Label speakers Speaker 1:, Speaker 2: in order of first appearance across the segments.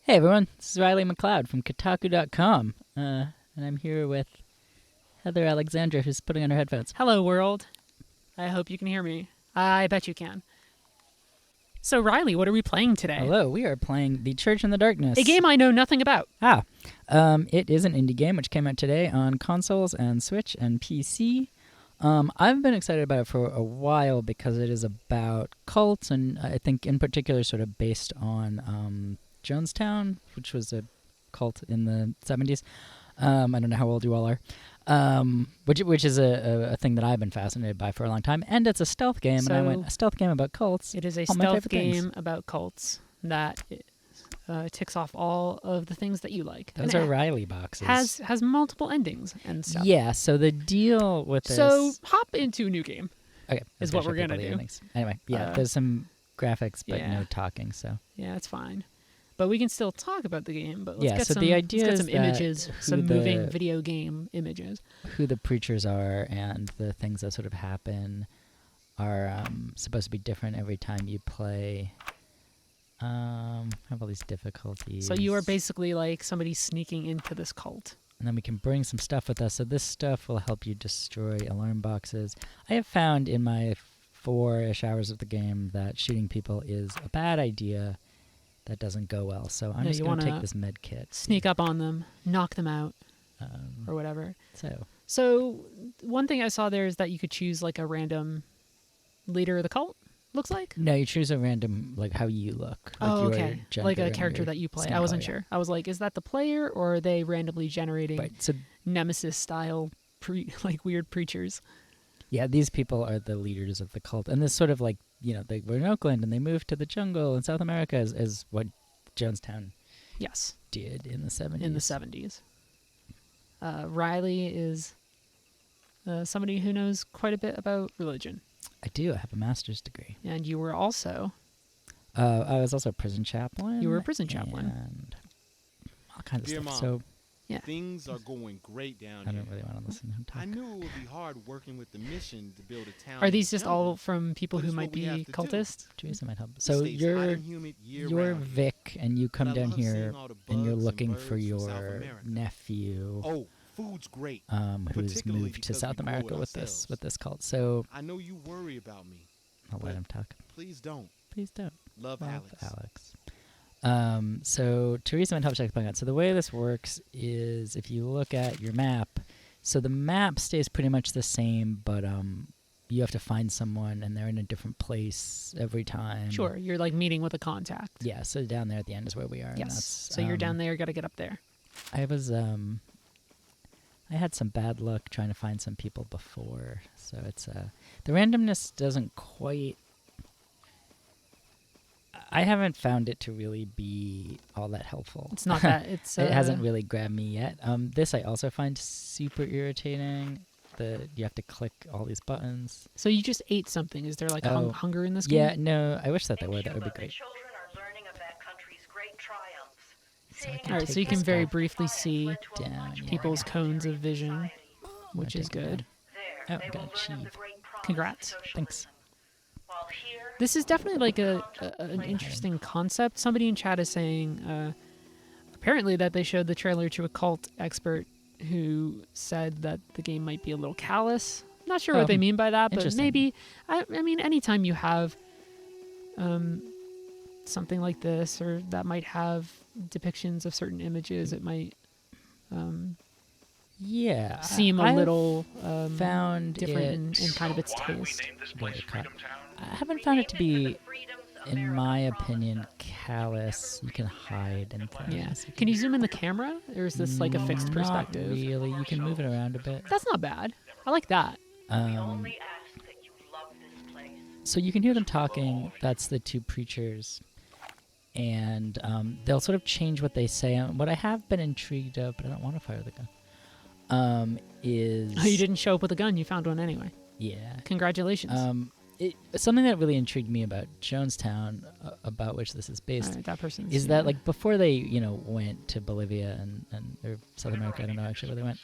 Speaker 1: Hey everyone, this is Riley MacLeod from Kotaku.com, and I'm here with Heather Alexandra, who's putting on her headphones.
Speaker 2: Hello, world. I hope you can hear me. I bet you can. So, Riley, what are we playing today?
Speaker 1: Hello, we are playing The Church in the Darkness.
Speaker 2: A game I know nothing about.
Speaker 1: It is an indie game which came out today on consoles and Switch and PC. I've been excited about it for a while because it is about cults, and I think in particular sort of based on Jonestown, which was a cult in the 70s. I don't know how old you all are. Which is a thing that I've been fascinated by for a long time. And it's a stealth game, and I went, a stealth game about cults?
Speaker 2: It is a
Speaker 1: all my
Speaker 2: stealth
Speaker 1: favorite
Speaker 2: game
Speaker 1: things.
Speaker 2: about cults that ticks off all of the things that you like.
Speaker 1: Those are Riley boxes.
Speaker 2: Has multiple endings and stuff.
Speaker 1: Yeah, so the deal with this...
Speaker 2: So, hop into a new game.
Speaker 1: Okay.
Speaker 2: Is what we're going to do.
Speaker 1: Endings. Anyway, there's some graphics, but
Speaker 2: yeah.
Speaker 1: no talking, so...
Speaker 2: Yeah, it's fine. But we can still talk about the game, but let's get
Speaker 1: the idea
Speaker 2: let's
Speaker 1: is
Speaker 2: get some images, some
Speaker 1: the
Speaker 2: moving video game images.
Speaker 1: Who the preachers are and the things that sort of happen are supposed to be different every time you play. Have all these difficulties.
Speaker 2: So you are basically like somebody sneaking into this cult.
Speaker 1: And then we can bring some stuff with us. So this stuff will help you destroy alarm boxes. I have found in my 4-ish hours of the game that shooting people is a bad idea. That doesn't go well. So I'm just going to take this med kit.
Speaker 2: Sneak up on them, knock them out, or whatever. So one thing I saw there is that you could choose like a random leader of the cult, looks like?
Speaker 1: No, you choose a random, like how you look. Like
Speaker 2: oh, okay. Like a
Speaker 1: and
Speaker 2: character that you play. I wasn't sure. I was like, is that the player or are they randomly generating Nemesis-style like weird preachers?
Speaker 1: Yeah, these people are the leaders of the cult. And this sort of like, they were in Oakland and they moved to the jungle in South America as what Jonestown did in the 70s.
Speaker 2: In the 70s. Riley is somebody who knows quite a bit about religion.
Speaker 1: I do. I have a master's degree.
Speaker 2: And you were also...
Speaker 1: I was also a prison chaplain.
Speaker 2: You were a prison chaplain.
Speaker 1: And all kinds of stuff.
Speaker 3: Mom.
Speaker 1: So...
Speaker 3: Yeah. Things are going great down here.
Speaker 1: I don't really want to listen to him talk.
Speaker 3: I knew it would be hard working with the mission to build a town.
Speaker 2: Are these just all from people who might be cultists?
Speaker 1: Teresa might help. So you're Vic, and you come down here, and you're looking for your nephew.
Speaker 3: Oh, food's great.
Speaker 1: Who's moved to South America with this cult. So
Speaker 3: I know you worry about me.
Speaker 1: I'll let him talk.
Speaker 3: Please don't.
Speaker 1: Please don't.
Speaker 3: Love
Speaker 1: Alex. So Teresa might help check the point out. So the way this works is if you look at your map, so the map stays pretty much the same, but you have to find someone and they're in a different place every time.
Speaker 2: Sure, you're like meeting with a contact.
Speaker 1: Yeah, so down there at the end is where we are.
Speaker 2: Yes.
Speaker 1: And
Speaker 2: so you're down there, got to get up there.
Speaker 1: I had some bad luck trying to find some people before, so it's the randomness doesn't quite. I haven't found it to really be all that helpful.
Speaker 2: It's not that. It
Speaker 1: hasn't really grabbed me yet. This I also find super irritating. You have to click all these buttons.
Speaker 2: So you just ate something. Is there like hunger in this game?
Speaker 1: Yeah, no. I wish that there were. That would be great.
Speaker 2: All right, so you can very briefly see
Speaker 1: down
Speaker 2: people's cones of vision, which is good.
Speaker 1: Oh, I got achieve.
Speaker 2: Congrats.
Speaker 1: Thanks.
Speaker 2: This is definitely like an interesting concept. Somebody in chat is saying, apparently, that they showed the trailer to a cult expert who said that the game might be a little callous. Not sure what they mean by that, but maybe. I mean, anytime you have something like this, or that might have depictions of certain images, it might seem a little different in kind of its taste.
Speaker 1: I haven't found it to be, in my opinion, callous. You can hide and things.
Speaker 2: Yeah. Can you zoom in the camera, or is this like a fixed perspective?
Speaker 1: Not really. You can move it around a bit.
Speaker 2: That's not bad. I like that.
Speaker 1: So you can hear them talking. That's the two preachers. And they'll sort of change what they say. What I have been intrigued of, but I don't want to fire the gun, is...
Speaker 2: Oh, you didn't show up with a gun. You found one anyway.
Speaker 1: Yeah.
Speaker 2: Congratulations.
Speaker 1: Something that really intrigued me about Jonestown, about which this is based, is
Speaker 2: that
Speaker 1: like before they, went to Bolivia and or South America, I don't know actually where they went,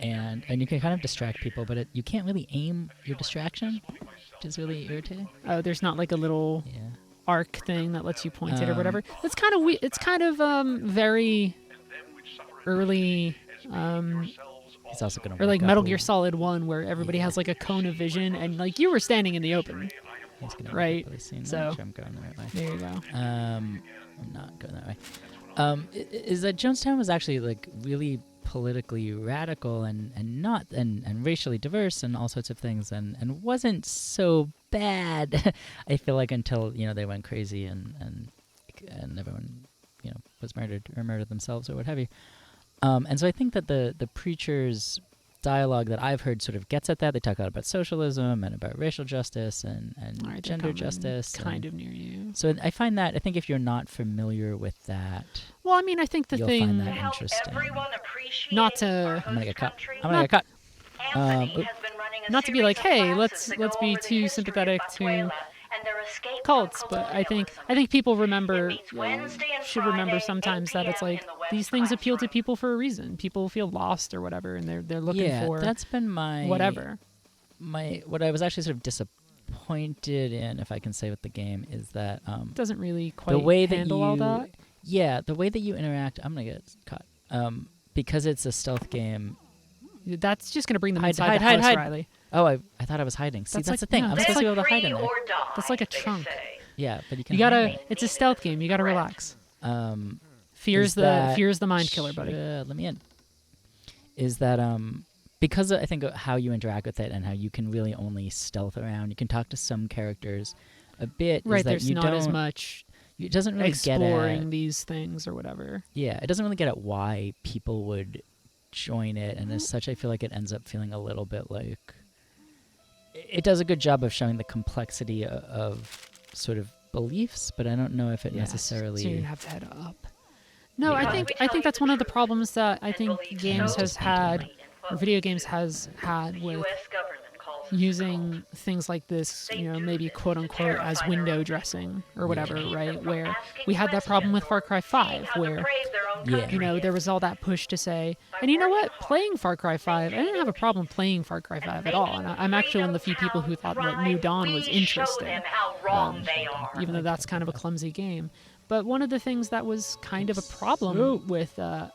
Speaker 1: and you can kind of distract people, but you can't really aim your distraction, which is really irritating.
Speaker 2: Oh, there's not like a little arc thing that lets you point it or whatever. It's kind of it's kind of very early.
Speaker 1: He's also gonna
Speaker 2: Or like
Speaker 1: wake
Speaker 2: Metal
Speaker 1: up
Speaker 2: Gear Solid 1, where everybody has like a cone of vision, and like you were standing in the open.
Speaker 1: He's gonna
Speaker 2: right,
Speaker 1: wake up really soon.
Speaker 2: so-
Speaker 1: Make sure I'm going the right way.
Speaker 2: There you go.
Speaker 1: I'm not going that way. Is that Jonestown was actually like really politically radical and not and racially diverse and all sorts of things and wasn't so bad. I feel like until they went crazy and everyone was murdered or murdered themselves or what have you. And so I think that the preacher's dialogue that I've heard sort of gets at that. They talk a lot about socialism and about racial justice and
Speaker 2: All right, they're
Speaker 1: gender
Speaker 2: coming
Speaker 1: justice.
Speaker 2: kind of near you.
Speaker 1: So I find that, I think if you're not familiar with that,
Speaker 2: Well, I mean, I think the
Speaker 1: you'll
Speaker 2: thing,
Speaker 1: find that interesting.
Speaker 2: not to,
Speaker 1: I'm gonna get cut. I'm gonna get cut.
Speaker 2: not to be like, hey, let's be too sympathetic to cults, but I think people should remember sometimes that it's like these things appeal to people for a reason. People feel lost or whatever, and they're looking for
Speaker 1: that's been my
Speaker 2: whatever.
Speaker 1: What I was actually sort of disappointed in, if I can say, with the game is that
Speaker 2: Doesn't really quite
Speaker 1: the way
Speaker 2: handle
Speaker 1: that
Speaker 2: all that.
Speaker 1: Yeah, the way that you interact. I'm gonna get cut. Because it's a stealth game.
Speaker 2: That's just gonna bring them
Speaker 1: Hide,
Speaker 2: inside the
Speaker 1: hide,
Speaker 2: house,
Speaker 1: hide.
Speaker 2: Riley.
Speaker 1: Oh, I thought I was hiding. See,
Speaker 2: That's
Speaker 1: that's
Speaker 2: like-
Speaker 1: the thing.
Speaker 2: no,
Speaker 1: I'm
Speaker 2: that's
Speaker 1: supposed to be
Speaker 2: like
Speaker 1: able to hide in there.
Speaker 2: That's like a trunk.
Speaker 1: Yeah, but you can.
Speaker 2: You
Speaker 1: hide
Speaker 2: gotta.
Speaker 1: me.
Speaker 2: It's a stealth game. You gotta relax.
Speaker 1: Is that-
Speaker 2: Fear's the mind killer, buddy.
Speaker 1: Let me in. Is that because I think of how you interact with it and how you can really only stealth around. You can talk to some characters a bit.
Speaker 2: Right.
Speaker 1: Is that
Speaker 2: There's
Speaker 1: you
Speaker 2: not
Speaker 1: don't,
Speaker 2: as much
Speaker 1: It doesn't really
Speaker 2: exploring
Speaker 1: get at.
Speaker 2: these things or whatever.
Speaker 1: Yeah, it doesn't really get at why people would join it, and as such, I feel like it ends up feeling a little bit like. It does a good job of showing the complexity of sort of beliefs, but I don't know if it necessarily.
Speaker 2: So you have to head up. No, I think that's one of the problems that I think games has had, or video games has had with using things like this, maybe quote unquote as window dressing or whatever, right? Where we had that problem with Far Cry 5, where there was all that push to say, and you know what? Playing Far Cry 5, I didn't have a problem playing Far Cry 5 at all. And I'm actually one of the few people who thought that New Dawn was interesting, even though that's kind of a clumsy game. But one of the things that was kind of a problem with you're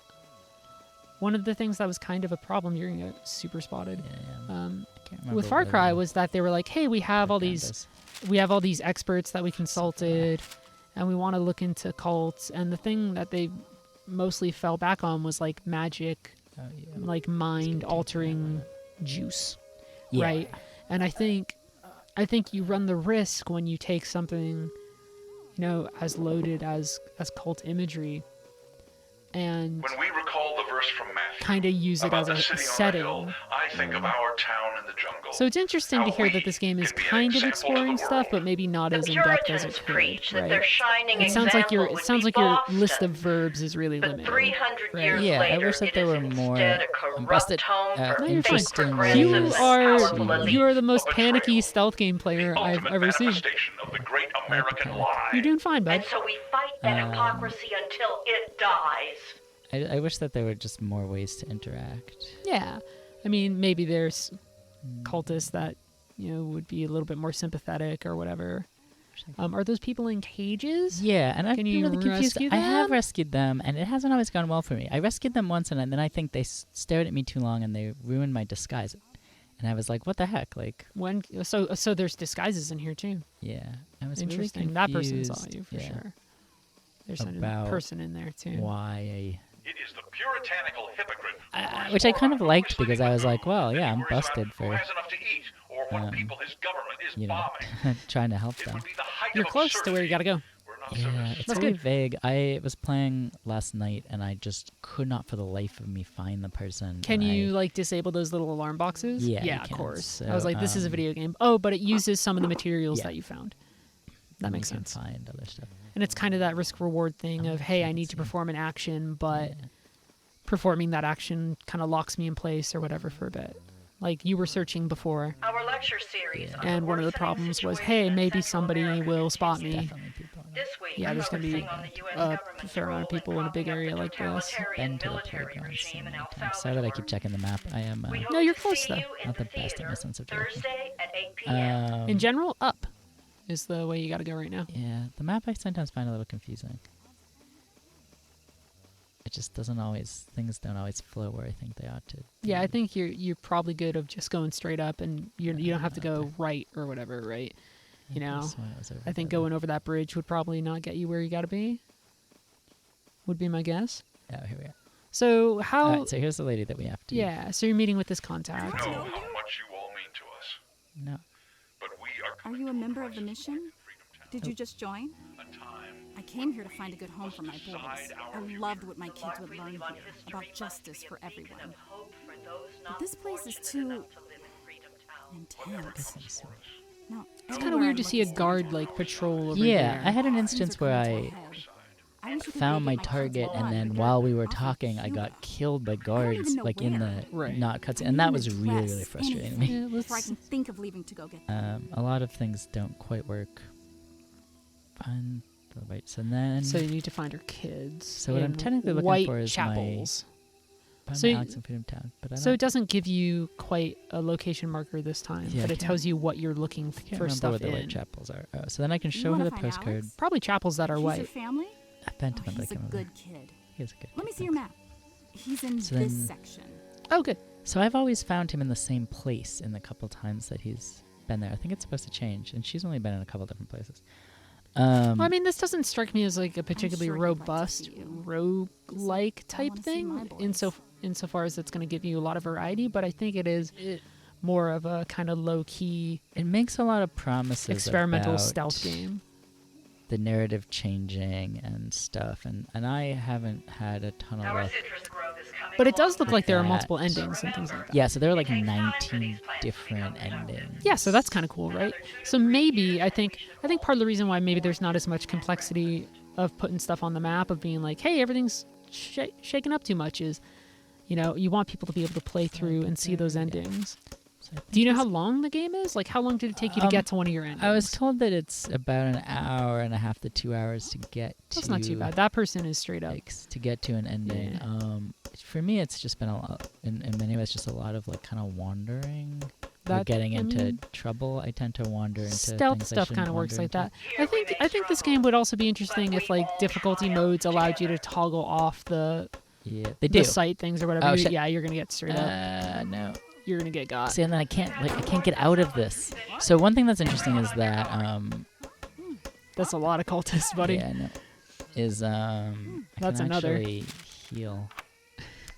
Speaker 2: gonna get super spotted. With Far Cry was that they were like, hey, we have all these experts that we consulted, and we want to look into cults. And the thing that they mostly fell back on was like magic, like mind altering juice, right? And I think you run the risk when you take something, as loaded as cult imagery, and
Speaker 4: when we recall the verse from Matthew,
Speaker 2: kind of use it as a setting.
Speaker 4: I think of our town in the jungle.
Speaker 2: So it's interesting to hear that this game is kind of exploring stuff, but maybe not as in depth as it could. Right? It sounds like your list of verbs is really limited. Right?
Speaker 1: Yeah, I wish that there were more invested, interesting
Speaker 2: You are the most panicky stealth game player I've ever seen.
Speaker 4: Of the great American lie.
Speaker 2: You're doing fine, bud.
Speaker 5: And so we fight that hypocrisy until it dies.
Speaker 1: I wish that there were just more ways to interact.
Speaker 2: Yeah. I mean, maybe there's cultists that, would be a little bit more sympathetic or whatever. Are those people in cages?
Speaker 1: Yeah, and I've
Speaker 2: Can
Speaker 1: been
Speaker 2: you
Speaker 1: really confused.
Speaker 2: rescue
Speaker 1: I have
Speaker 2: them?
Speaker 1: rescued them, and it hasn't always gone well for me. I rescued them once, and then I think they stared at me too long, and they ruined my disguise. And I was like, what the heck? Like,
Speaker 2: So there's disguises in here, too.
Speaker 1: yeah. I was
Speaker 2: Interesting.
Speaker 1: Really
Speaker 2: that person
Speaker 1: confused,
Speaker 2: saw you, for sure. There's a
Speaker 1: about
Speaker 2: person in there, too.
Speaker 1: why
Speaker 4: It is the puritanical hypocrite.
Speaker 1: which I kind of liked because I was like, well, yeah, I'm busted
Speaker 4: Who
Speaker 1: for,
Speaker 4: has enough to eat, or what people his government is bombing.
Speaker 1: trying to help
Speaker 4: It
Speaker 1: them.
Speaker 4: would be the height
Speaker 2: You're
Speaker 4: of
Speaker 2: close to where you gotta go.
Speaker 4: We're not
Speaker 1: Yeah,
Speaker 4: civilians.
Speaker 1: it's
Speaker 2: That's
Speaker 1: really
Speaker 2: good.
Speaker 1: vague. I was playing last night, and I just could not for the life of me find the person.
Speaker 2: Can
Speaker 1: and
Speaker 2: you disable those little alarm boxes?
Speaker 1: Yeah, you
Speaker 2: of
Speaker 1: can.
Speaker 2: course.
Speaker 1: So,
Speaker 2: I was like, this is a video game. Oh, but it uses some of the materials
Speaker 1: yeah.
Speaker 2: that you found. That makes
Speaker 1: you can
Speaker 2: sense.
Speaker 1: find other stuff.
Speaker 2: And it's kind of that risk reward thing of, hey, I need to perform an action, but performing that action kind of locks me in place or whatever for a bit. Like you were searching before,
Speaker 5: Our lecture series. on
Speaker 2: and one of the
Speaker 5: worsening
Speaker 2: problems was,
Speaker 5: situation
Speaker 2: hey,
Speaker 5: in
Speaker 2: maybe
Speaker 5: Central
Speaker 2: somebody
Speaker 5: America
Speaker 2: will
Speaker 5: and
Speaker 2: spot me.
Speaker 1: Definitely people on it.
Speaker 5: This week,
Speaker 2: Yeah, there's going to be
Speaker 5: focusing on the US
Speaker 2: a
Speaker 5: government's
Speaker 2: fair amount of
Speaker 5: role
Speaker 2: people
Speaker 5: in
Speaker 2: in a big
Speaker 5: propping
Speaker 2: area
Speaker 5: up
Speaker 2: like
Speaker 5: the
Speaker 2: this.
Speaker 5: totalitarian
Speaker 1: Been to the
Speaker 5: military
Speaker 1: playground so
Speaker 5: regime in
Speaker 1: many
Speaker 5: El
Speaker 1: times. Sorry that I keep
Speaker 5: Salvador.
Speaker 1: checking the map. I am
Speaker 5: We
Speaker 2: No,
Speaker 5: hope
Speaker 2: you're
Speaker 5: to
Speaker 2: close,
Speaker 5: see
Speaker 2: though.
Speaker 5: you in
Speaker 1: not the
Speaker 5: the
Speaker 1: best at my
Speaker 5: theater
Speaker 1: sense of direction.
Speaker 5: Thursday at 8 p.m.
Speaker 2: In general, up. is the way you got to go right now.
Speaker 1: Yeah, the map I sometimes find a little confusing. It just doesn't always, things don't always flow where I think they ought to.
Speaker 2: Yeah, I think you're probably good of just going straight up, and you don't have to go right or whatever, right? You know, I think going over that bridge would probably not get you where you got to be. Would be my guess.
Speaker 1: Oh, here we are.
Speaker 2: So how?
Speaker 1: All right, so here's the lady that we have to.
Speaker 2: Yeah, so you're meeting with this contact.
Speaker 4: know how much you all mean to us,
Speaker 1: No.
Speaker 4: but we are
Speaker 6: Are you a member of the mission? Did you just join?
Speaker 4: a time.
Speaker 6: I came here to find a good home for my boys. I loved what my kids would learn here about justice for everyone. But this place is too intense. No,
Speaker 2: It's kind of weird to see a guard like patrol over
Speaker 1: Yeah,
Speaker 2: there.
Speaker 1: I had an instance where I found my target, and then while we were talking, I got killed by guards, like in the not cutscene, and that was really, really frustrating to me.
Speaker 2: Yeah,
Speaker 6: Before I can think of leaving to go get them.
Speaker 1: A lot of things don't quite work. Find the right, so then.
Speaker 2: So you need to find her kids.
Speaker 1: So what I'm
Speaker 2: in
Speaker 1: technically looking
Speaker 2: White
Speaker 1: for is
Speaker 2: Chapels.
Speaker 1: find
Speaker 2: So
Speaker 1: my
Speaker 2: you-
Speaker 1: Alex in Freedom Town, but I don't.
Speaker 2: So it doesn't give you quite a location marker this time,
Speaker 1: Yeah,
Speaker 2: but
Speaker 1: I
Speaker 2: it
Speaker 1: can't-
Speaker 2: tells you what you're looking
Speaker 1: can't
Speaker 2: for
Speaker 1: remember
Speaker 2: stuff
Speaker 1: what the
Speaker 2: in.
Speaker 1: White Chapels are. So then I can
Speaker 6: You
Speaker 1: show her
Speaker 6: wanna
Speaker 1: the
Speaker 6: find
Speaker 1: postcard.
Speaker 6: Alex?
Speaker 2: Probably chapels that are
Speaker 6: He's your
Speaker 2: white.
Speaker 6: family?
Speaker 1: I've been to
Speaker 6: Oh,
Speaker 1: them, but I
Speaker 6: he's a
Speaker 1: can't remember.
Speaker 6: good kid.
Speaker 1: He's a good
Speaker 6: Let me
Speaker 1: kid,
Speaker 6: see your
Speaker 1: thanks.
Speaker 6: map. He's in
Speaker 1: So
Speaker 6: this
Speaker 1: then-
Speaker 6: section.
Speaker 2: Oh, good.
Speaker 1: So I've always found him in the same place in the couple times that he's been there. I think it's supposed to change, and she's only been in a couple different places.
Speaker 2: Well, I mean, this doesn't strike me as like a particularly
Speaker 6: sure he'd like to
Speaker 2: robust
Speaker 6: see you.
Speaker 2: rogue-like
Speaker 6: I
Speaker 2: type
Speaker 6: wanna see my
Speaker 2: thing
Speaker 6: boys.
Speaker 2: insofar as it's going to give you a lot of variety, but I think it is more of a kind of low-key
Speaker 1: It makes a lot of promises
Speaker 2: experimental
Speaker 1: about
Speaker 2: stealth game.
Speaker 1: the narrative changing and stuff, and I haven't had a ton of
Speaker 5: Our
Speaker 1: luck.
Speaker 5: citrus grove is coming
Speaker 2: But it does look
Speaker 5: along
Speaker 2: like there are
Speaker 1: that.
Speaker 2: multiple endings and things like that.
Speaker 1: Yeah, so there are like
Speaker 5: It takes time for
Speaker 1: 19
Speaker 5: these plants to
Speaker 1: different
Speaker 5: become healthy.
Speaker 1: endings.
Speaker 2: Yeah, so that's kind of cool, right? So maybe I think part of the reason why maybe there's not as much complexity of putting stuff on the map, of being like, hey, everything's shaken up too much, is, you know, you want people to be able to play through and see those endings.
Speaker 1: So I think
Speaker 2: Do you know
Speaker 1: it's-
Speaker 2: how long the game is? Like, how long did it take you to get to one of your endings?
Speaker 1: I was told that it's about an hour and a half to 2 hours to get to.
Speaker 2: That's not too bad. That person is straight up.
Speaker 1: Like, to get to an ending.
Speaker 2: Yeah.
Speaker 1: For me, it's just been a lot. In many ways, just a lot of like kind of wandering. Or
Speaker 2: That-
Speaker 1: getting
Speaker 2: I
Speaker 1: into
Speaker 2: mean,
Speaker 1: trouble. I tend to wander into
Speaker 2: Stealth
Speaker 1: things I
Speaker 2: stuff
Speaker 1: shouldn't
Speaker 2: kind of works
Speaker 1: wander
Speaker 2: like that.
Speaker 1: into.
Speaker 2: I think this game would also be interesting if like difficulty modes allowed you to toggle off the
Speaker 1: Yeah, they do.
Speaker 2: sight things or whatever.
Speaker 1: Oh, shit.
Speaker 2: Yeah, you're gonna get straight up.
Speaker 1: No.
Speaker 2: You're gonna get got.
Speaker 1: See, and then I can't get out of this. So one thing that's interesting is that
Speaker 2: That's a lot of cultists, buddy.
Speaker 1: yeah, no, is I
Speaker 2: That's
Speaker 1: can
Speaker 2: another.
Speaker 1: actually heal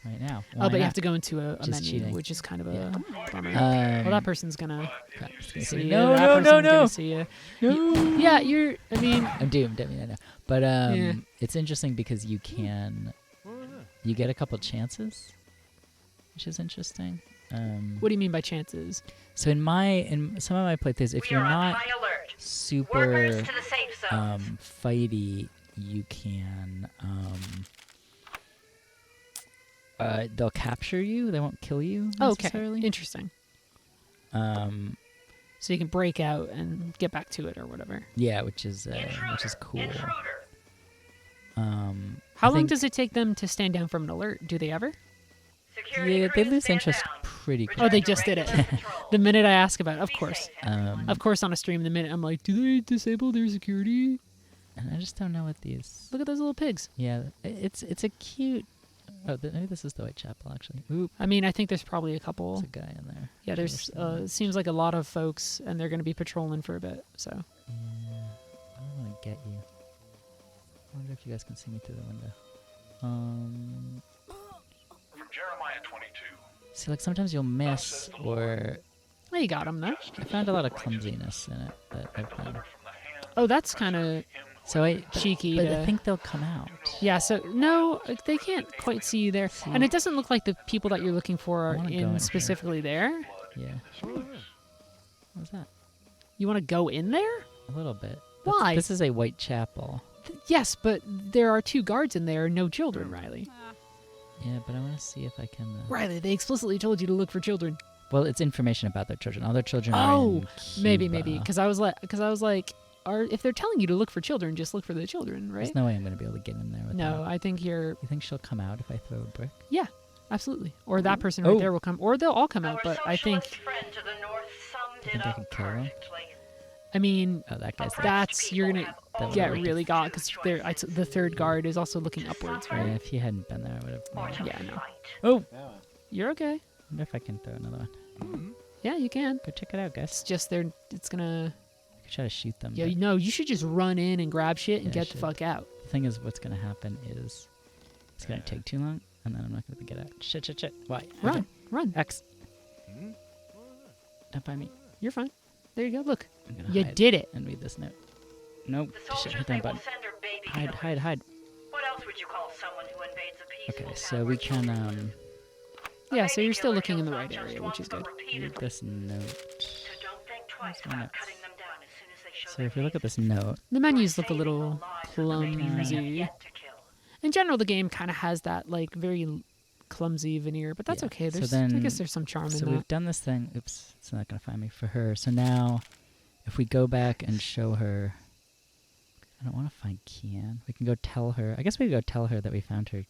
Speaker 1: right now.
Speaker 2: Oh,
Speaker 1: Why
Speaker 2: but you
Speaker 1: not?
Speaker 2: have to go into a
Speaker 1: Which is
Speaker 2: menu,
Speaker 1: cheating.
Speaker 2: which is kind of
Speaker 1: Yeah.
Speaker 2: a bummer. Well, that person's gonna
Speaker 1: crap, it's gonna
Speaker 2: see
Speaker 1: say,
Speaker 2: you.
Speaker 1: no,
Speaker 2: that
Speaker 1: no,
Speaker 2: person's
Speaker 1: no,
Speaker 2: gonna
Speaker 1: no.
Speaker 2: see you. Yeah, you're. I mean,
Speaker 1: I'm doomed. I mean, I know, but
Speaker 2: Yeah.
Speaker 1: it's interesting because you get a couple chances, which is interesting.
Speaker 2: what do you mean by chances?
Speaker 1: So in some of my playthroughs, if
Speaker 5: We
Speaker 1: you're
Speaker 5: are on
Speaker 1: not
Speaker 5: high alert.
Speaker 1: super
Speaker 5: Workers to the safe zones.
Speaker 1: fighty, you can they'll capture you. They won't kill you
Speaker 2: Oh, okay,
Speaker 1: necessarily.
Speaker 2: interesting. So you can break out and get back to it or whatever.
Speaker 1: Yeah, which is cool.
Speaker 5: Intruder.
Speaker 2: How long does it take them to stand down from an alert? Do they ever?
Speaker 5: Security
Speaker 1: Yeah, they
Speaker 5: crews
Speaker 1: lose
Speaker 5: stand
Speaker 1: interest
Speaker 5: down.
Speaker 1: pretty quick.
Speaker 2: Oh, they just did it.
Speaker 5: Regular patrol.
Speaker 2: The minute I ask about it, of
Speaker 5: Be
Speaker 2: course.
Speaker 5: safe, everyone.
Speaker 2: Of course, on a stream, the minute I'm like, do they disable their security?
Speaker 1: And I just don't know what these.
Speaker 2: Look at those little pigs.
Speaker 1: Yeah, it's a cute. Oh, maybe this is the Whitechapel actually. Oop,
Speaker 2: I mean, I think there's probably a couple.
Speaker 1: there's a guy in there.
Speaker 2: Yeah, there's. It seems like a lot of folks, and they're going to be patrolling for a bit. So.
Speaker 1: Yeah, I don't want to get you. I wonder if you guys can see me through the window.
Speaker 4: From Jeremiah 22.
Speaker 1: See, like sometimes you'll miss, or
Speaker 2: Oh, you got him though.
Speaker 1: I found a lot of clumsiness in it that I've found.
Speaker 2: Oh, that's kind of
Speaker 1: So
Speaker 2: cheeky.
Speaker 1: but I
Speaker 2: to-
Speaker 1: think they'll come out.
Speaker 2: Yeah. So no, they can't quite see you there, and it doesn't look like the people that you're looking for
Speaker 1: I
Speaker 2: are
Speaker 1: wanna go in here.
Speaker 2: in specifically there.
Speaker 1: Yeah. What's that?
Speaker 2: You want to go in there?
Speaker 1: A little bit.
Speaker 2: Why?
Speaker 1: This is a Whitechapel.
Speaker 2: Yes, but there are 2 guards in there, no children, Riley.
Speaker 1: Yeah, but I want to see if I can.
Speaker 2: Riley, they explicitly told you to look for children.
Speaker 1: Well, it's information about their children. All their children are
Speaker 2: Oh,
Speaker 1: in
Speaker 2: maybe,
Speaker 1: Cuba.
Speaker 2: because I was like, if they're telling you to look for children, just look for the children, right?
Speaker 1: There's no way I'm going to be able to get in there.
Speaker 2: No,
Speaker 1: Without.
Speaker 2: I think you're.
Speaker 1: You think she'll come out if I throw a brick?
Speaker 2: Yeah, absolutely. Or that person right
Speaker 1: Oh.
Speaker 2: there will come, or they'll all come out.
Speaker 5: Our
Speaker 2: But I think
Speaker 5: socialist friend to the north summed
Speaker 1: You think
Speaker 5: it
Speaker 1: I
Speaker 5: up
Speaker 1: could kill her?
Speaker 5: perfectly.
Speaker 2: I mean,
Speaker 1: Oh, that guy's there.
Speaker 2: that's you're gonna
Speaker 1: That
Speaker 2: get
Speaker 1: would've
Speaker 2: really got because the third guard is also looking upwards,
Speaker 1: Yeah,
Speaker 2: right?
Speaker 1: if he hadn't been there, I would have.
Speaker 2: Yeah, no.
Speaker 1: Oh,
Speaker 2: You're okay.
Speaker 1: I wonder if I can throw another one.
Speaker 2: Yeah, you can.
Speaker 1: Go check it out,
Speaker 2: It's
Speaker 1: guys.
Speaker 2: just it's gonna.
Speaker 1: I could try to shoot them.
Speaker 2: Yeah,
Speaker 1: but
Speaker 2: you should just run in and grab shit and
Speaker 1: Yeah, I
Speaker 2: get the
Speaker 1: should.
Speaker 2: fuck out.
Speaker 1: the thing is, what's gonna happen is it's gonna take too long, and then I'm not gonna get out. Shit. Why?
Speaker 2: Run, run.
Speaker 1: X. Don't find me.
Speaker 2: You're fine. There you go. Look,
Speaker 1: I'm gonna
Speaker 2: you
Speaker 1: hide
Speaker 2: did it.
Speaker 1: and read this note. Nope.
Speaker 5: The
Speaker 1: Shit,
Speaker 5: soldiers,
Speaker 1: hit
Speaker 5: they
Speaker 1: that
Speaker 5: will
Speaker 1: button.
Speaker 5: send their baby killers.
Speaker 1: Hide.
Speaker 5: What else would you call someone who invades a peaceful
Speaker 1: Okay,
Speaker 5: town
Speaker 1: so we
Speaker 5: where
Speaker 1: can
Speaker 5: children
Speaker 2: Yeah, so
Speaker 5: baby
Speaker 2: you're still
Speaker 5: killer
Speaker 2: looking in
Speaker 5: kills
Speaker 2: the
Speaker 5: not
Speaker 2: right
Speaker 5: just
Speaker 2: area,
Speaker 5: once,
Speaker 2: which is
Speaker 5: but
Speaker 2: good.
Speaker 1: read
Speaker 5: repeatedly.
Speaker 1: this note.
Speaker 5: So don't think twice
Speaker 1: my
Speaker 5: about
Speaker 1: notes?
Speaker 5: cutting them down as soon as they show
Speaker 1: So
Speaker 5: their
Speaker 1: if you look at
Speaker 5: faces.
Speaker 1: this note,
Speaker 2: The menus look a
Speaker 5: Saving
Speaker 2: little
Speaker 5: the lives of the babies they have
Speaker 2: clumsy.
Speaker 5: yet to kill.
Speaker 2: In general, the game kind of has that like very clumsy veneer, but that's
Speaker 1: Yeah.
Speaker 2: okay.
Speaker 1: So
Speaker 2: There's, I
Speaker 1: then-
Speaker 2: guess there's some charm
Speaker 1: so
Speaker 2: in
Speaker 1: we've
Speaker 2: that.
Speaker 1: done this thing. Oops, it's not gonna find me for her. So now, if we go back and show her, I don't want to find Kian. We can go tell her. I guess we could go tell her that we found her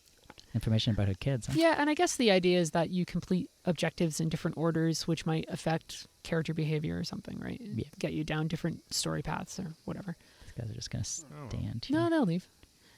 Speaker 1: information about her kids. Huh?
Speaker 2: Yeah, and I guess the idea is that you complete objectives in different orders, which might affect character behavior or something, right?
Speaker 1: Yeah.
Speaker 2: Get you down different story paths or whatever.
Speaker 1: These guys are just gonna stand here.
Speaker 2: No, they'll leave.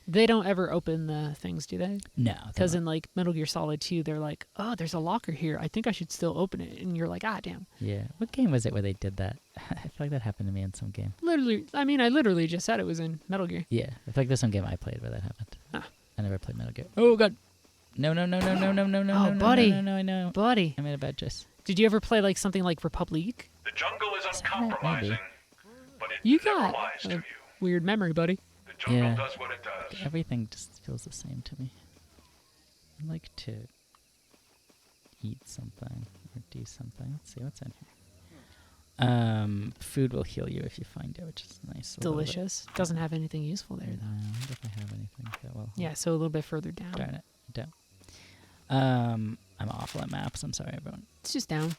Speaker 2: They don't ever open the things, do they?
Speaker 1: No,
Speaker 2: Because in like Metal Gear Solid 2, they're like, "Oh, there's a locker here. I think I should still open it." And you're like, "Ah, damn."
Speaker 1: yeah. What game was it where they did that? I feel like that happened to me in some game.
Speaker 2: Literally, I mean, I literally just said it was in Metal Gear.
Speaker 1: Yeah, I feel like there's some game I played where that happened.
Speaker 2: Ah.
Speaker 1: I never played Metal Gear. Oh god. No.
Speaker 2: Oh,
Speaker 1: No,
Speaker 2: buddy.
Speaker 1: No, I know.
Speaker 2: Buddy,
Speaker 1: I made a bad choice.
Speaker 2: did you ever play like something like Republic?
Speaker 4: The jungle is
Speaker 1: that right?
Speaker 4: uncompromising,
Speaker 1: Maybe.
Speaker 4: but it
Speaker 2: You
Speaker 4: never
Speaker 2: got
Speaker 4: lies to
Speaker 2: a
Speaker 4: you.
Speaker 2: weird memory, buddy.
Speaker 4: The jungle
Speaker 1: Yeah.
Speaker 4: does what it does.
Speaker 1: Everything just feels the same to me. I like to eat something or do something. Let's see what's in here. Food will heal you if you find it, which is nice. A little bit.
Speaker 2: Delicious. Doesn't have anything useful there
Speaker 1: I
Speaker 2: though.
Speaker 1: wonder if I have anything that will help.
Speaker 2: Yeah, so a little bit further down.
Speaker 1: Darn it, I don't. I'm awful at maps. I'm sorry, everyone.
Speaker 2: It's just down.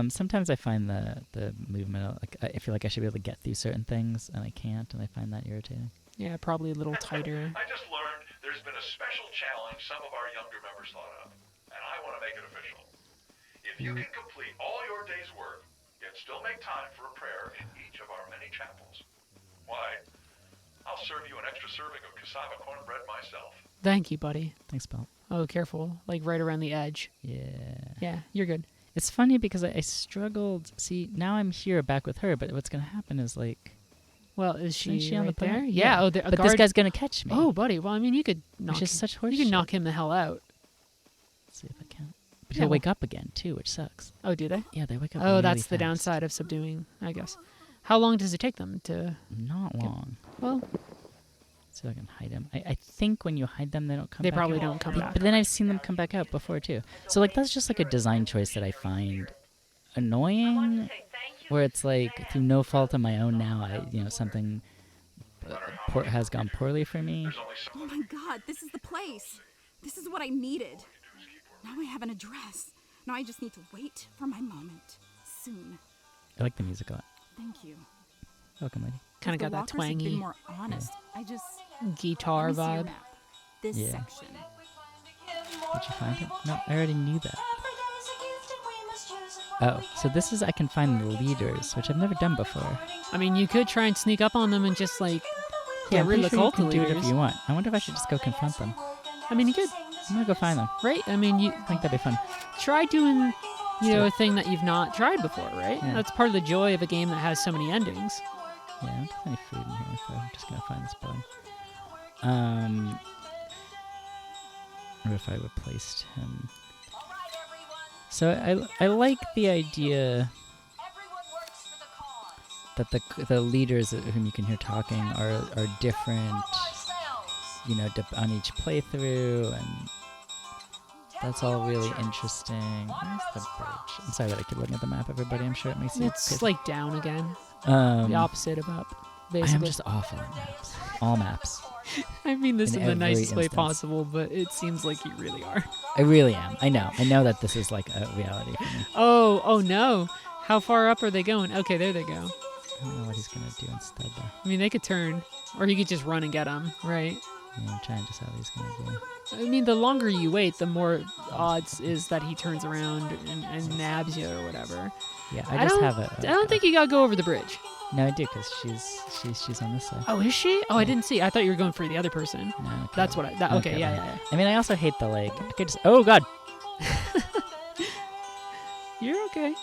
Speaker 1: Sometimes I find the movement, like I feel like I should be able to get through certain things, and I can't, and I find that irritating.
Speaker 2: Yeah, probably a little tighter.
Speaker 4: I just learned there's been a special challenge some of our younger members thought up, and I want to make it official. If you can complete all your day's work, yet still make time for a prayer in each of our many chapels, why, I'll serve you an extra serving of cassava cornbread myself.
Speaker 2: Thank you, buddy.
Speaker 1: Thanks, Bill.
Speaker 2: Oh, careful. Like right around the edge.
Speaker 1: Yeah.
Speaker 2: Yeah, you're good.
Speaker 1: It's funny because I struggled. See, now I'm here back with her, but what's gonna happen is like,
Speaker 2: Well, is she,
Speaker 1: isn't she on the
Speaker 2: right
Speaker 1: planet?
Speaker 2: there? Yeah. Oh, a
Speaker 1: but
Speaker 2: guard.
Speaker 1: this guy's gonna catch me.
Speaker 2: Oh, buddy. Well, I mean, you could knock.
Speaker 1: which is such
Speaker 2: you
Speaker 1: horseshit.
Speaker 2: could knock him the hell out.
Speaker 1: Let's see if I can. But
Speaker 2: Yeah,
Speaker 1: he'll wake up again too, which sucks.
Speaker 2: Oh, do they?
Speaker 1: Yeah, they wake up.
Speaker 2: Oh,
Speaker 1: really
Speaker 2: that's the
Speaker 1: fast.
Speaker 2: downside of subduing, I guess. How long does it take them to?
Speaker 1: Not long.
Speaker 2: Well,
Speaker 1: See if I can hide them. I think when you hide them, they don't come
Speaker 2: they
Speaker 1: back
Speaker 2: probably
Speaker 1: out.
Speaker 2: don't come back.
Speaker 1: But then I've seen them come back out before too. So like that's just like a design choice that I find annoying, where it's like through no fault of my own now, something has gone poorly for me.
Speaker 4: There's only so
Speaker 6: Oh my god, this is the place. This is what I needed. Now I have an address. Now I just need to wait for my moment. Soon.
Speaker 1: I like the music a lot.
Speaker 6: Thank you.
Speaker 1: Welcome, lady.
Speaker 2: Kind of
Speaker 6: The
Speaker 2: got that
Speaker 6: walkers have been
Speaker 2: twangy
Speaker 6: more honest. I just
Speaker 2: guitar
Speaker 6: let me see your
Speaker 2: vibe.
Speaker 6: map. This
Speaker 1: Yeah.
Speaker 6: section.
Speaker 1: Did you find it? No, I already knew that. Oh, so this is I can find the leaders, which I've never done before.
Speaker 2: I mean, you could try and sneak up on them and just like
Speaker 1: Yeah,
Speaker 2: get
Speaker 1: I'm
Speaker 2: rid
Speaker 1: pretty
Speaker 2: of the
Speaker 1: sure you
Speaker 2: cult
Speaker 1: can do it if
Speaker 2: leaders.
Speaker 1: you want. I wonder if I should just go confront them.
Speaker 2: I mean, you could,
Speaker 1: I'm gonna go find them.
Speaker 2: right? I mean, you
Speaker 1: I think that'd be fun.
Speaker 2: try doing,
Speaker 1: do
Speaker 2: a
Speaker 1: it.
Speaker 2: thing that you've not tried before, right?
Speaker 1: Yeah.
Speaker 2: That's part of the joy of a game that has so many endings.
Speaker 1: Yeah, I don't have any food in here, so I'm just gonna find this bug. What if I replaced him? So I like the idea that the leaders whom you can hear talking are different, on each playthrough, and that's all really interesting. Where's the bridge? I'm sorry that I keep looking at the map, everybody. I'm sure it makes you
Speaker 2: It's
Speaker 1: good.
Speaker 2: like down again,
Speaker 1: Um,
Speaker 2: the opposite of up.
Speaker 1: I am
Speaker 2: Basically,
Speaker 1: just awful at maps. All maps.
Speaker 2: I mean this
Speaker 1: in
Speaker 2: in the
Speaker 1: every
Speaker 2: nicest way
Speaker 1: instance.
Speaker 2: possible, but it seems like you really are.
Speaker 1: I really am. I know that this is like a reality for me.
Speaker 2: Oh no! How far up are they going? Okay, there they go.
Speaker 1: I don't know what he's gonna do instead though.
Speaker 2: I mean, they could turn, or you could just run and get them, right?
Speaker 1: Yeah, I'm trying to decide what he's gonna do.
Speaker 2: I mean, the longer you wait, the more odds is that he turns around and nabs you or whatever.
Speaker 1: Yeah,
Speaker 2: I
Speaker 1: I just
Speaker 2: don't-
Speaker 1: have it.
Speaker 2: I don't think you gotta go over the bridge.
Speaker 1: No, I do, because she's on this side.
Speaker 2: Oh, is she? Oh, I didn't see. I thought you were going for the other person.
Speaker 1: No, okay.
Speaker 2: That's what I. That, okay, yeah, yeah, yeah.
Speaker 1: I mean, I also hate the like. Okay, just, oh God.
Speaker 2: You're okay.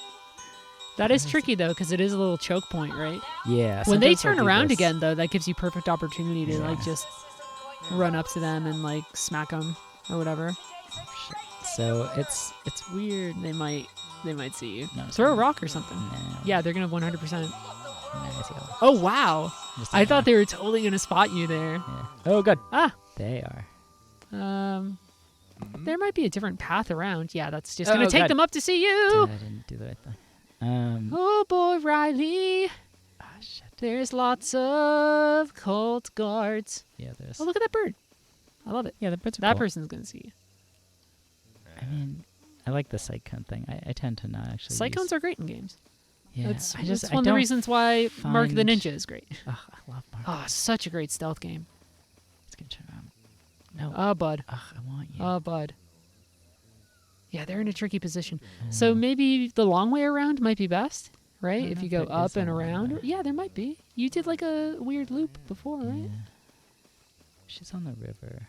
Speaker 2: That is tricky though, because it is a little choke point, right?
Speaker 1: Yeah.
Speaker 2: When they
Speaker 1: sometimes I'll
Speaker 2: turn
Speaker 1: do
Speaker 2: around
Speaker 1: this.
Speaker 2: again, though, that gives you perfect opportunity to like
Speaker 1: Yeah.
Speaker 2: just run up to them and like smack them or whatever.
Speaker 1: So it's
Speaker 2: Weird. They might see you.
Speaker 1: No,
Speaker 2: Throw a
Speaker 1: no.
Speaker 2: rock or something.
Speaker 1: No.
Speaker 2: Yeah, they're gonna 100%.
Speaker 1: No, I see all.
Speaker 2: Oh wow!
Speaker 1: Just
Speaker 2: I
Speaker 1: like
Speaker 2: thought they were totally gonna spot you there.
Speaker 1: Yeah. Oh God.
Speaker 2: Ah.
Speaker 1: They are.
Speaker 2: There might be a different path around. Yeah, that's just
Speaker 1: Oh,
Speaker 2: gonna take
Speaker 1: God.
Speaker 2: them up to see
Speaker 1: I
Speaker 2: you.
Speaker 1: didn't do the right thing.
Speaker 2: Oh boy, Riley.
Speaker 1: Ah, shit.
Speaker 2: There's lots of cult guards.
Speaker 1: Yeah, there's.
Speaker 2: Oh, look at that bird. I love it.
Speaker 1: Yeah, the birds are
Speaker 2: That
Speaker 1: cool.
Speaker 2: person's gonna see you.
Speaker 1: I mean, I like the Cycone thing. I tend to not actually.
Speaker 2: Cyclones are great in games.
Speaker 1: Yeah,
Speaker 2: That's,
Speaker 1: I just
Speaker 2: that's
Speaker 1: I
Speaker 2: one of the
Speaker 1: don't
Speaker 2: reasons why Mark the
Speaker 1: find-
Speaker 2: Ninja is great.
Speaker 1: Ugh, I love Mark.
Speaker 2: Oh, such a great stealth game.
Speaker 1: Let's get turn around. No.
Speaker 2: Oh, bud.
Speaker 1: Ugh, I want you.
Speaker 2: Oh, bud. Yeah, they're in a tricky position. So maybe the long way around might be best, right?
Speaker 1: don't
Speaker 2: If
Speaker 1: know
Speaker 2: you
Speaker 1: if
Speaker 2: go
Speaker 1: there
Speaker 2: up
Speaker 1: is a
Speaker 2: and
Speaker 1: long
Speaker 2: around.
Speaker 1: way.
Speaker 2: Yeah, there might be. You did like a weird loop before, right?
Speaker 1: Yeah. She's on the river.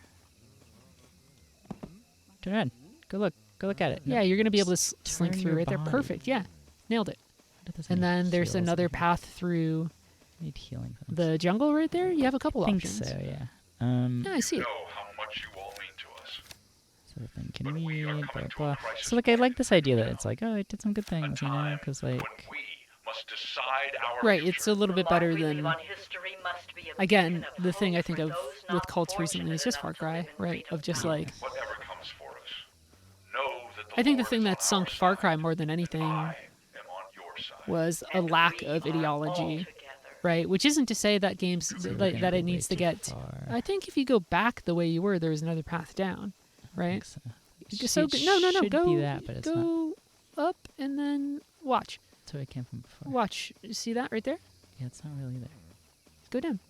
Speaker 1: Turn around. Go look. Go look at it. No,
Speaker 2: Yeah, you're going to be able to
Speaker 1: just
Speaker 2: slink
Speaker 1: turn
Speaker 2: through
Speaker 1: your
Speaker 2: right there.
Speaker 1: body.
Speaker 2: Perfect. Yeah. Nailed it.
Speaker 1: What does
Speaker 2: And
Speaker 1: any
Speaker 2: then there's
Speaker 1: heals
Speaker 2: another
Speaker 1: in here?
Speaker 2: path through
Speaker 1: I need healing. things.
Speaker 2: the jungle right there. You have a couple
Speaker 1: I think
Speaker 2: options.
Speaker 1: so. Yeah.
Speaker 2: Yeah, I see it.
Speaker 4: Know how much you all mean to us.
Speaker 1: So thinking
Speaker 4: But we are
Speaker 1: blah
Speaker 4: coming to a
Speaker 1: blah.
Speaker 4: crisis
Speaker 1: So like I like this idea that it's like, oh, I did some good
Speaker 4: A
Speaker 1: things, you know,
Speaker 4: time
Speaker 1: because
Speaker 4: when
Speaker 1: like
Speaker 4: we must decide our
Speaker 2: Right,
Speaker 4: future.
Speaker 2: it's a little bit better than...
Speaker 5: History must be a
Speaker 2: Again,
Speaker 5: beacon of
Speaker 2: the thing I
Speaker 5: hope
Speaker 2: think
Speaker 5: for
Speaker 2: of
Speaker 5: those
Speaker 2: with
Speaker 5: not
Speaker 2: cults recently is just Far
Speaker 5: fortunate enough
Speaker 2: Cry,
Speaker 5: to live in
Speaker 2: right? Of
Speaker 5: freedom.
Speaker 2: just like...
Speaker 4: Whatever comes for us, know that
Speaker 2: I think the
Speaker 4: Lord
Speaker 2: thing
Speaker 4: is
Speaker 2: that
Speaker 4: on our
Speaker 2: sunk Far
Speaker 4: side.
Speaker 2: Cry more than anything
Speaker 4: I am on your side.
Speaker 2: was a lack of ideology, right? Which isn't to say that games
Speaker 1: So we're
Speaker 2: like,
Speaker 1: gonna
Speaker 2: that
Speaker 1: go
Speaker 2: it
Speaker 1: way
Speaker 2: needs to
Speaker 1: too
Speaker 2: get.
Speaker 1: far.
Speaker 2: I think if you go back the way you were, there's another path down,
Speaker 1: I
Speaker 2: right?
Speaker 1: think so.
Speaker 2: So
Speaker 1: It
Speaker 2: no,
Speaker 1: should
Speaker 2: go
Speaker 1: be that, but it's not.
Speaker 2: go up and then watch,
Speaker 1: That's where I came from before.
Speaker 2: watch. See that right there?
Speaker 1: Yeah, it's not really there.
Speaker 2: Go down.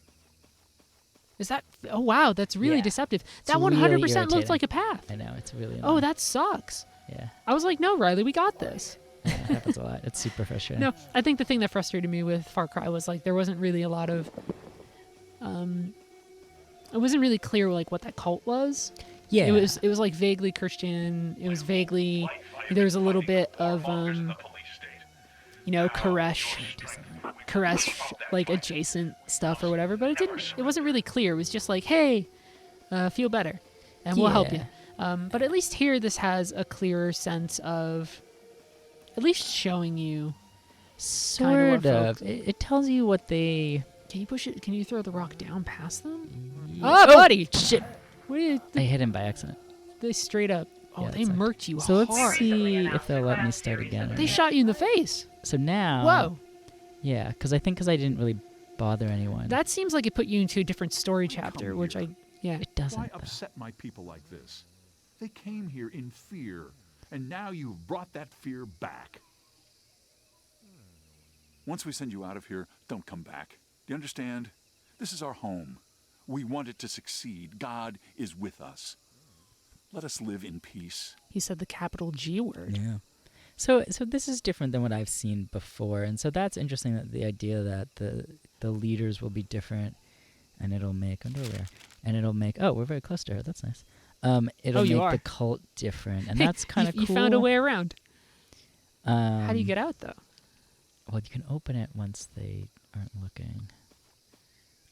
Speaker 2: Is that? Oh wow, that's really
Speaker 1: Yeah.
Speaker 2: deceptive.
Speaker 1: It's
Speaker 2: That
Speaker 1: really
Speaker 2: 100% looked
Speaker 1: irritating.
Speaker 2: like a path.
Speaker 1: I know it's really.
Speaker 2: Oh,
Speaker 1: annoying.
Speaker 2: that sucks.
Speaker 1: Yeah.
Speaker 2: I was like, no, Riley, we got this.
Speaker 1: Yeah, it happens a lot. It's super frustrating.
Speaker 2: No, I think the thing that frustrated me with Far Cry was like there wasn't really a lot of it wasn't really clear like what that cult was.
Speaker 1: Yeah.
Speaker 2: It was like vaguely Christian. It was vaguely there was a little bit of you know, Koresh like adjacent stuff or whatever, but it wasn't really clear. It was just like, hey, feel better and we'll help you. But at least here this has a clearer sense of at least showing you.
Speaker 1: Sort
Speaker 2: what
Speaker 1: of.
Speaker 2: folk-
Speaker 1: It tells you what they.
Speaker 2: Can you push it? Can you throw the rock down past them?
Speaker 1: Oh,
Speaker 2: buddy!
Speaker 1: Shit!
Speaker 2: What do you?
Speaker 1: I hit him by accident.
Speaker 2: They straight up. Oh,
Speaker 1: Yeah,
Speaker 2: they
Speaker 1: it's like-
Speaker 2: murked you
Speaker 1: So
Speaker 2: hard.
Speaker 1: let's see if they'll let me start again. or
Speaker 2: They
Speaker 1: not.
Speaker 2: shot you in the face.
Speaker 1: So now.
Speaker 2: Whoa!
Speaker 1: Yeah, because I didn't really bother anyone.
Speaker 2: That seems like it put you into a different story chapter, which I yeah.
Speaker 1: It doesn't.
Speaker 7: Why
Speaker 1: though.
Speaker 7: upset my people like this? They came here in fear, and now you've brought that fear back. Once we send you out of here, don't come back. Do you understand? This is our home. We want it to succeed. God is with us. Let us live in peace.
Speaker 2: He said the capital G word.
Speaker 1: Yeah. So this is different than what I've seen before, and so that's interesting. That the idea that the leaders will be different, and it'll make oh, we're very close to her. That's nice. It'll
Speaker 2: Oh, you
Speaker 1: make
Speaker 2: are.
Speaker 1: the cult different, and
Speaker 2: Hey,
Speaker 1: that's kind of
Speaker 2: you
Speaker 1: cool.
Speaker 2: found a way around.
Speaker 1: How
Speaker 2: How do you get out though?
Speaker 1: Well, you can open it once they aren't looking.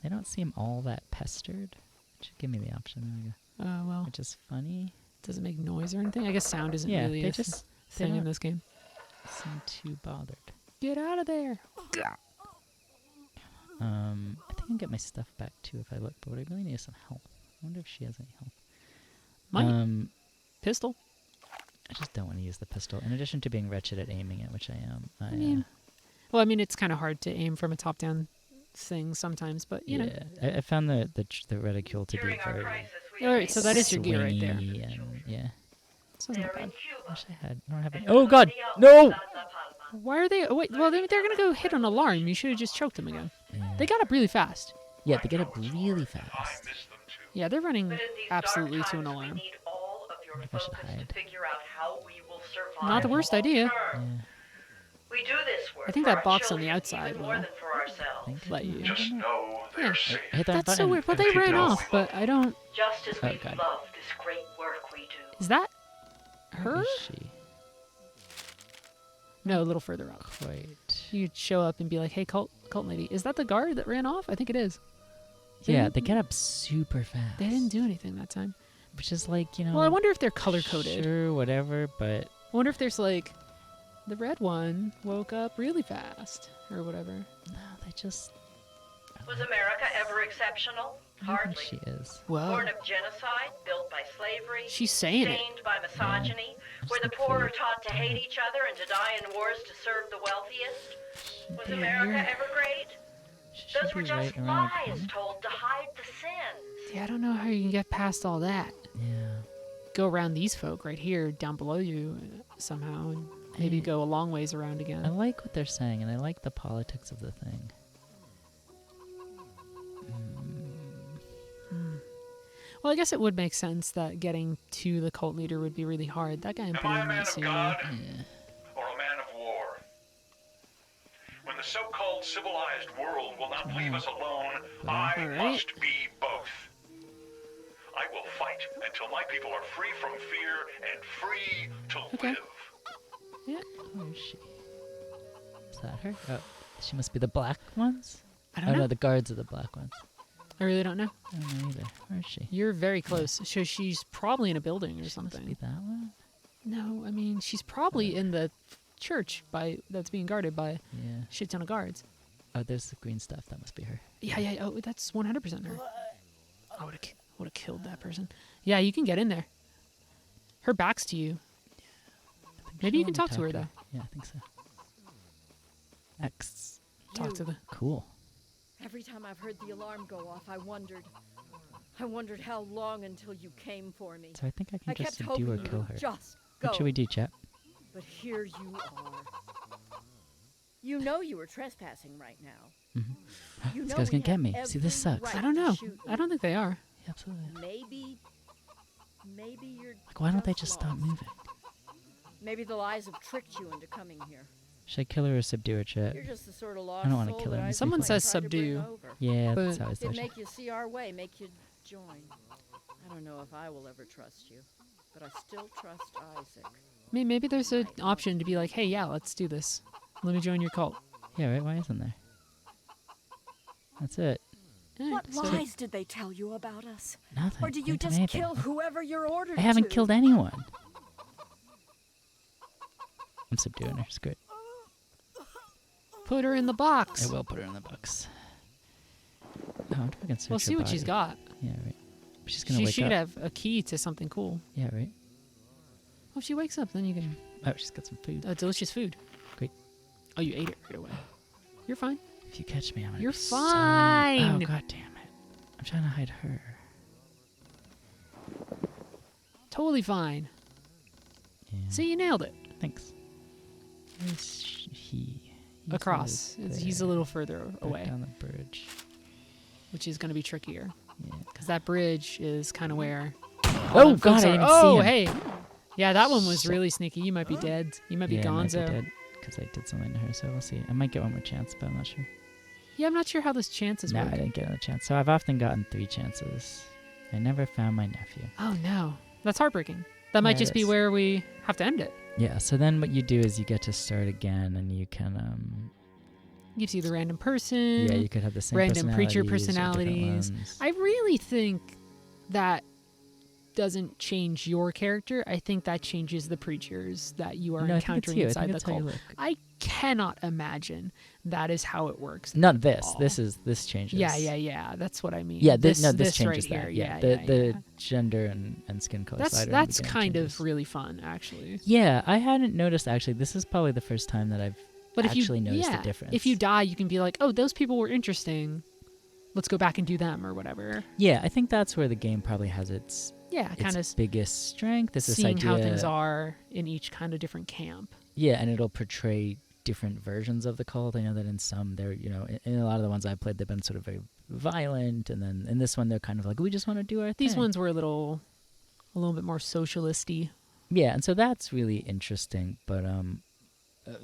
Speaker 1: They don't seem all that pestered. It should give me the option. There we go.
Speaker 2: Oh well,
Speaker 1: Which is funny.
Speaker 2: does it make noise or anything? I guess sound isn't
Speaker 1: Yeah,
Speaker 2: really
Speaker 1: they
Speaker 2: a
Speaker 1: just
Speaker 2: thing in
Speaker 1: don't
Speaker 2: this game.
Speaker 1: seem too bothered.
Speaker 2: Get out of there!
Speaker 1: I think I can get my stuff back too if I look, but what I really need is some help. I wonder if she has any help.
Speaker 2: Money. Pistol.
Speaker 1: I just don't want to use the pistol. In addition to being wretched at aiming it, which I am.
Speaker 2: I mean, well, I mean, it's kind of hard to aim from a top-down thing sometimes, but you know.
Speaker 1: I found the reticule to be very
Speaker 2: All right, so that is your gear right there.
Speaker 1: swingy and, yeah.
Speaker 2: So it's not bad.
Speaker 1: Wish I had. I don't have any. Oh God! No!
Speaker 2: Why are they? Oh, wait, well, they're gonna go hit an alarm. You should have just choked them again.
Speaker 1: Yeah.
Speaker 2: They got up really fast.
Speaker 1: Yeah, they get up really
Speaker 4: I
Speaker 1: fast.
Speaker 4: miss them too.
Speaker 2: Yeah, they're running
Speaker 5: But in these
Speaker 2: absolutely
Speaker 5: dark
Speaker 2: to an
Speaker 5: times,
Speaker 2: alarm.
Speaker 5: we need all of your
Speaker 1: I should
Speaker 5: focus
Speaker 1: hide.
Speaker 5: to figure out how we will survive.
Speaker 2: Not the worst
Speaker 5: long
Speaker 2: idea.
Speaker 5: term.
Speaker 1: Yeah.
Speaker 5: We do this work
Speaker 2: I think
Speaker 5: for
Speaker 2: that
Speaker 5: our
Speaker 2: box on the
Speaker 5: children
Speaker 2: outside
Speaker 5: even more
Speaker 2: will
Speaker 5: than for ourselves.
Speaker 1: Think
Speaker 2: let you.
Speaker 4: Just know they're safe.
Speaker 1: Hit that
Speaker 2: That's so
Speaker 1: button.
Speaker 2: weird. Well,
Speaker 4: And
Speaker 2: they
Speaker 4: people
Speaker 2: ran
Speaker 4: know
Speaker 2: off,
Speaker 4: we
Speaker 2: but
Speaker 4: love
Speaker 2: I don't.
Speaker 5: Just as
Speaker 1: Oh,
Speaker 5: we
Speaker 1: God.
Speaker 5: love this great work we do.
Speaker 2: Is that
Speaker 1: Where
Speaker 2: her?
Speaker 1: is she?
Speaker 2: No, a little further up.
Speaker 1: Quite.
Speaker 2: You'd show up and be like, "Hey, cult lady, is that the guard that ran off?" I think it is.
Speaker 1: Yeah, they get up super fast.
Speaker 2: They didn't do anything that time.
Speaker 1: Which is like, you know.
Speaker 2: Well, I wonder if they're color coded.
Speaker 1: Sure, whatever, but
Speaker 2: I wonder if there's like, the red one woke up really fast or whatever.
Speaker 1: no, they just.
Speaker 5: Was America ever exceptional?
Speaker 1: I don't think
Speaker 5: Hardly.
Speaker 1: she is.
Speaker 2: Whoa.
Speaker 5: Born of genocide, built by slavery,
Speaker 2: She's saying it.
Speaker 5: stained by misogyny,
Speaker 1: just
Speaker 5: where the
Speaker 1: think
Speaker 5: poor
Speaker 1: they-
Speaker 5: are taught to hate each other and to die in wars to serve the wealthiest. Was
Speaker 2: Yeah,
Speaker 5: America
Speaker 2: you're-
Speaker 5: ever great?
Speaker 1: She
Speaker 5: Those
Speaker 1: should
Speaker 5: were
Speaker 1: be
Speaker 5: just
Speaker 1: right around the
Speaker 5: lies
Speaker 1: corner.
Speaker 5: told to hide the sins.
Speaker 2: Yeah, I don't know how you can get past all that.
Speaker 1: Yeah.
Speaker 2: Go around these folk right here, down below you, somehow, and maybe
Speaker 1: I-
Speaker 2: go a long ways around
Speaker 1: I
Speaker 2: again.
Speaker 1: like what they're saying, and I like the politics of the thing.
Speaker 2: Well, I guess it would make sense that getting to the cult leader would be really hard. That guy in
Speaker 4: Am
Speaker 2: blue
Speaker 4: I a man
Speaker 2: might
Speaker 4: of
Speaker 2: seem.
Speaker 4: God
Speaker 1: Yeah.
Speaker 4: or a man of war? When the so-called civilized world will not leave us alone, I
Speaker 2: All right.
Speaker 4: must be both. I will fight until my people are free from fear and free to
Speaker 2: Okay.
Speaker 4: live.
Speaker 2: Yeah,
Speaker 1: Where is she? Is that her? Oh, she must be the black ones?
Speaker 2: I
Speaker 1: Oh,
Speaker 2: don't know.
Speaker 1: no, the guards are the black ones.
Speaker 2: I really don't know.
Speaker 1: I don't know either. Where is she?
Speaker 2: You're very close. So she's probably in a building or
Speaker 1: She must be
Speaker 2: something.
Speaker 1: that one?
Speaker 2: No, I mean she's probably in the church that's being guarded by a
Speaker 1: Yeah.
Speaker 2: shit ton of guards.
Speaker 1: Oh, there's the green stuff. That must be her.
Speaker 2: Yeah. Oh, that's 100% her. I would have killed that person. Yeah, you can get in there. Her back's to you.
Speaker 1: I think
Speaker 2: Maybe
Speaker 1: she'll
Speaker 2: you can
Speaker 1: let me
Speaker 2: talk to her, though.
Speaker 1: Yeah, I think so. X.
Speaker 2: Talk to the.
Speaker 1: Cool.
Speaker 8: Every time I've heard the alarm go off, I wondered how long until you came for me.
Speaker 1: So I think I can
Speaker 8: I
Speaker 1: just
Speaker 8: kept
Speaker 1: subdue
Speaker 8: hoping
Speaker 1: or
Speaker 8: you
Speaker 1: kill
Speaker 8: would
Speaker 1: her.
Speaker 8: just go.
Speaker 1: What should we do, chat?
Speaker 8: But here you are. You know you were trespassing right now. You
Speaker 1: This
Speaker 8: know
Speaker 1: guy's
Speaker 8: we
Speaker 1: gonna get
Speaker 8: have
Speaker 1: me. See, this
Speaker 8: every
Speaker 1: sucks.
Speaker 8: right
Speaker 2: I don't
Speaker 8: to
Speaker 2: know.
Speaker 8: shoot
Speaker 2: I don't think they are.
Speaker 1: Yeah, absolutely.
Speaker 8: Maybe you're.
Speaker 1: Like, why don't they just stop
Speaker 8: lost.
Speaker 1: moving?
Speaker 8: Maybe the lies have tricked you into coming here.
Speaker 1: Should I kill her or subdue her, chat?
Speaker 8: You're just the sort of lost
Speaker 1: don't wanna
Speaker 8: soul
Speaker 1: kill
Speaker 8: that
Speaker 1: her.
Speaker 8: I
Speaker 2: Someone
Speaker 8: might
Speaker 2: says
Speaker 8: try to bring
Speaker 2: subdue.
Speaker 8: over.
Speaker 1: Yeah,
Speaker 2: But-
Speaker 1: that's how I
Speaker 8: It'd
Speaker 1: thought.
Speaker 8: make you see our way, make you join. I don't know if I will ever trust you, but I still trust Isaac.
Speaker 2: I mean, maybe there's an option to be like, hey, yeah, let's do this. Let me join your cult.
Speaker 1: Yeah, right? Why isn't there? That's it.
Speaker 2: Eh,
Speaker 8: What
Speaker 2: so-
Speaker 8: lies did they tell you about us?
Speaker 1: Nothing.
Speaker 8: Or do you
Speaker 1: Didn't do
Speaker 8: just
Speaker 1: anything.
Speaker 8: kill whoever you're ordered
Speaker 1: I haven't
Speaker 8: to?
Speaker 1: killed anyone. I'm subduing her. Screw it.
Speaker 2: Put her in the box.
Speaker 1: I will put her in the box. Oh, I wonder if I can search
Speaker 2: We'll
Speaker 1: her
Speaker 2: see what she's
Speaker 1: body.
Speaker 2: got.
Speaker 1: Yeah, right. She's gonna
Speaker 2: She
Speaker 1: wake
Speaker 2: should
Speaker 1: up.
Speaker 2: have a key to something cool.
Speaker 1: Yeah, right.
Speaker 2: Oh, if she wakes up, then you can.
Speaker 1: Oh, she's got some food.
Speaker 2: Delicious food.
Speaker 1: Great.
Speaker 2: Oh, you ate it right away. You're fine.
Speaker 1: If you catch me, I'm gonna
Speaker 2: You're
Speaker 1: be so-
Speaker 2: fine.
Speaker 1: Oh, god damn it. I'm trying to hide her.
Speaker 2: Totally fine.
Speaker 1: Yeah.
Speaker 2: See, you nailed it.
Speaker 1: Thanks. Where's he? He's
Speaker 2: Across.
Speaker 1: over
Speaker 2: He's a
Speaker 1: there.
Speaker 2: little further
Speaker 1: Back
Speaker 2: away,
Speaker 1: down the bridge.
Speaker 2: which is going to be trickier.
Speaker 1: Yeah.
Speaker 2: Because that bridge is kind of where.
Speaker 1: Oh,
Speaker 2: them
Speaker 1: god,
Speaker 2: folks
Speaker 1: I
Speaker 2: are.
Speaker 1: didn't
Speaker 2: Oh,
Speaker 1: see him.
Speaker 2: hey. Yeah, that one was
Speaker 1: Shit.
Speaker 2: really sneaky. You might be dead. You might be
Speaker 1: Yeah, I might
Speaker 2: gonzo.
Speaker 1: be dead because I did something to her, so we'll see. I might get one more chance, but I'm not sure.
Speaker 2: Yeah, I'm not sure how this chances
Speaker 1: No,
Speaker 2: work.
Speaker 1: I didn't get another chance. So I've often gotten 3 chances. I never found my nephew.
Speaker 2: Oh, no. That's heartbreaking. That might
Speaker 1: Yeah, it
Speaker 2: just be
Speaker 1: is.
Speaker 2: where we have to end it.
Speaker 1: Yeah, so then what you do is you get to start again, and you can,
Speaker 2: Gives you the random person.
Speaker 1: yeah, you could have the same
Speaker 2: Random preacher
Speaker 1: personalities. or different
Speaker 2: personalities.
Speaker 1: ones.
Speaker 2: I really think that doesn't change your character. I think that changes the preachers that you are
Speaker 1: No, I think it's
Speaker 2: encountering
Speaker 1: you. I
Speaker 2: inside
Speaker 1: think
Speaker 2: the
Speaker 1: it's how you
Speaker 2: cult.
Speaker 1: look.
Speaker 2: I cannot imagine that is how it works.
Speaker 1: Not this.
Speaker 2: all.
Speaker 1: This changes.
Speaker 2: Yeah. That's what I mean.
Speaker 1: Yeah, this changes
Speaker 2: right
Speaker 1: that.
Speaker 2: here.
Speaker 1: Yeah,
Speaker 2: yeah,
Speaker 1: the gender and skin color
Speaker 2: That's
Speaker 1: slider. in the
Speaker 2: that's
Speaker 1: beginning
Speaker 2: kind
Speaker 1: changes.
Speaker 2: of really fun, actually.
Speaker 1: Yeah, I hadn't noticed actually. This is probably the first time that I've
Speaker 2: But if
Speaker 1: actually
Speaker 2: you
Speaker 1: noticed
Speaker 2: yeah,
Speaker 1: the difference.
Speaker 2: if you die, you can be like, oh, those people were interesting. Let's go back and do them or whatever.
Speaker 1: Yeah, I think that's where the game probably has its
Speaker 2: Yeah, kind of
Speaker 1: biggest strength. Is this
Speaker 2: seeing
Speaker 1: idea,
Speaker 2: how things are in each kind of different camp.
Speaker 1: Yeah, and it'll portray different versions of the cult. I know that in some, they're in a lot of the ones I've played, they've been sort of very violent, and then in this one they're kind of like, we just want to do our thing.
Speaker 2: These ones were a little bit more socialist-y.
Speaker 1: Yeah, and so that's really interesting. But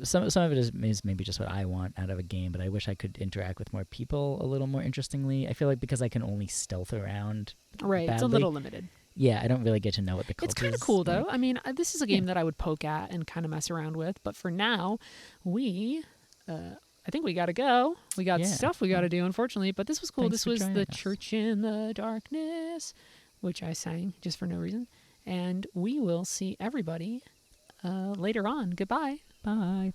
Speaker 1: some of it is maybe just what I want out of a game. But I wish I could interact with more people a little more interestingly. I feel like because I can only stealth around.
Speaker 2: Right,
Speaker 1: badly,
Speaker 2: it's a little limited.
Speaker 1: Yeah, I don't really get to know what the cult is.
Speaker 2: It's kind of cool, though.
Speaker 1: Like.
Speaker 2: I mean, this is a game that I would poke at and kind of mess around with. But for now, I think we got to go. We got stuff we got to do, unfortunately. But this was cool.
Speaker 1: Thanks
Speaker 2: This was the
Speaker 1: us.
Speaker 2: Church in the Darkness, which I sang just for no reason. And we will see everybody later on. Goodbye.
Speaker 1: Bye.